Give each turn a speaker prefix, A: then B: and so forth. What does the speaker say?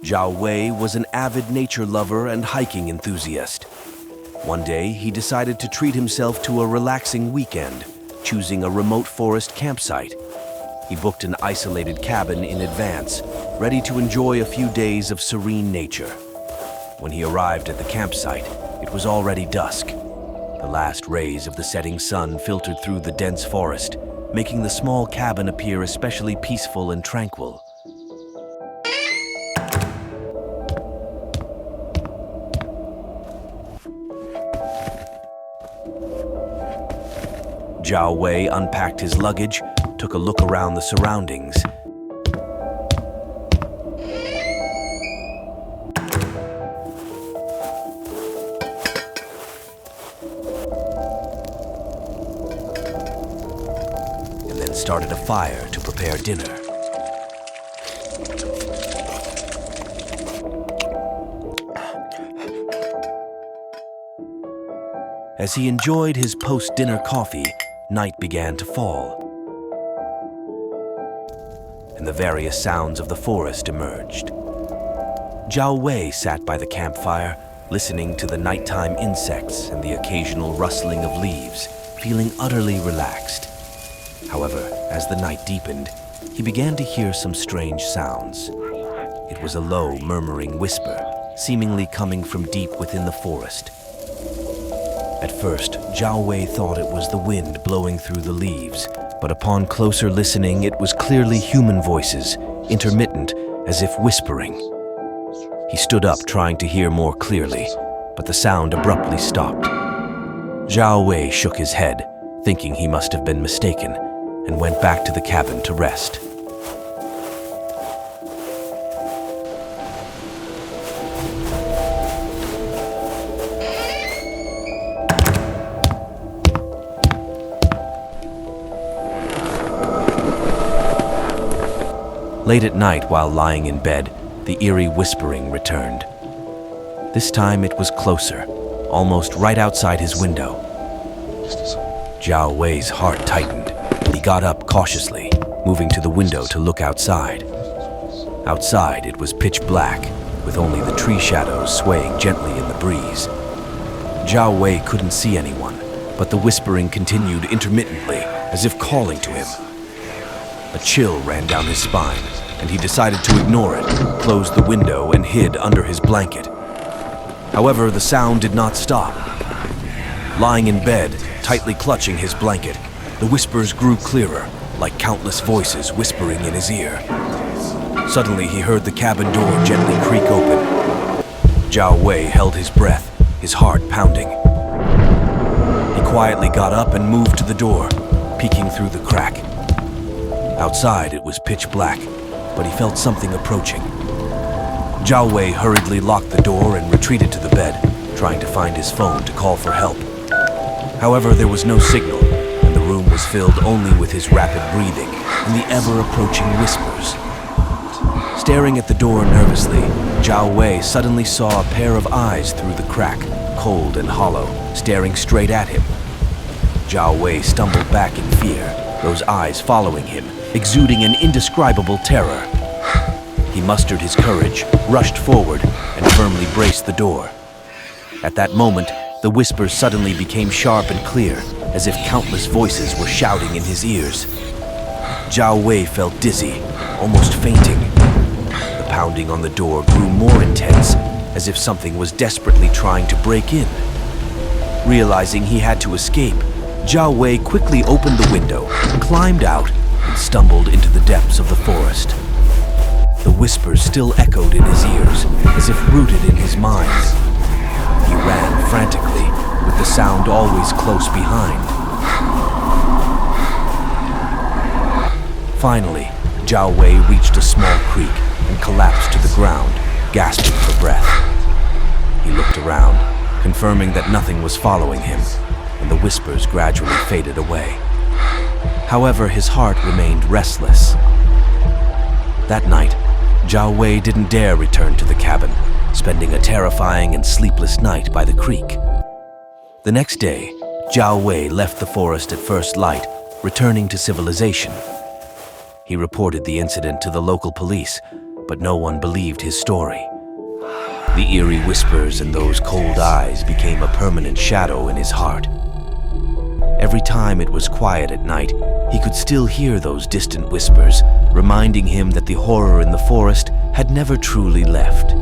A: Zhao Wei was an avid nature lover and hiking enthusiast. One day, he decided to treat himself to a relaxing weekend, choosing a remote forest campsite. He booked an isolated cabin in advance, ready to enjoy a few days of serene nature. When he arrived at the campsite, it was already dusk. The last rays of the setting sun filtered through the dense forest, making the small cabin appear especially peaceful and tranquil. Zhao Wei unpacked his luggage, took a look around the surroundings. And then started a fire to prepare dinner. As he enjoyed his post-dinner coffee, night began to fall, and the various sounds of the forest emerged. Zhao Wei sat by the campfire, listening to the nighttime insects and the occasional rustling of leaves, feeling utterly relaxed. However, as the night deepened, he began to hear some strange sounds. It was a low, murmuring whisper, seemingly coming from deep within the forest. At first, Zhao Wei thought it was the wind blowing through the leaves, but upon closer listening, it was clearly human voices, intermittent, as if whispering. He stood up, trying to hear more clearly, but the sound abruptly stopped. Zhao Wei shook his head, thinking he must have been mistaken, and went back to the cabin to rest. Late at night, while lying in bed, the eerie whispering returned. This time it was closer, almost right outside his window. Zhao Wei's heart tightened, and he got up cautiously, moving to the window to look outside. Outside, it was pitch black, with only the tree shadows swaying gently in the breeze. Zhao Wei couldn't see anyone, but the whispering continued intermittently, as if calling to him. A chill ran down his spine, and he decided to ignore it, closed the window, and hid under his blanket. However, the sound did not stop. Lying in bed, tightly clutching his blanket, the whispers grew clearer, like countless voices whispering in his ear. Suddenly, he heard the cabin door gently creak open. Zhao Wei held his breath, his heart pounding. He quietly got up and moved to the door, peeking through the crack. Outside, it was pitch black, but he felt something approaching. Zhao Wei hurriedly locked the door and retreated to the bed, trying to find his phone to call for help. However, there was no signal, and the room was filled only with his rapid breathing and the ever-approaching whispers. Staring at the door nervously, Zhao Wei suddenly saw a pair of eyes through the crack, cold and hollow, staring straight at him. Zhao Wei stumbled back in fear, those eyes following him, exuding an indescribable terror. He mustered his courage, rushed forward, and firmly braced the door. At that moment, the whispers suddenly became sharp and clear, as if countless voices were shouting in his ears. Zhao Wei felt dizzy, almost fainting. The pounding on the door grew more intense, as if something was desperately trying to break in. Realizing he had to escape, Zhao Wei quickly opened the window, climbed out, and stumbled into the depths of the forest. The whispers still echoed in his ears, as if rooted in his mind. He ran frantically, with the sound always close behind. Finally, Zhao Wei reached a small creek and collapsed to the ground, gasping for breath. He looked around, confirming that nothing was following him, and the whispers gradually faded away. However, his heart remained restless. That night, Zhao Wei didn't dare return to the cabin, spending a terrifying and sleepless night by the creek. The next day, Zhao Wei left the forest at first light, returning to civilization. He reported the incident to the local police, but no one believed his story. The eerie whispers and those cold eyes became a permanent shadow in his heart. Every time it was quiet at night, he could still hear those distant whispers, reminding him that the horror in the forest had never truly left.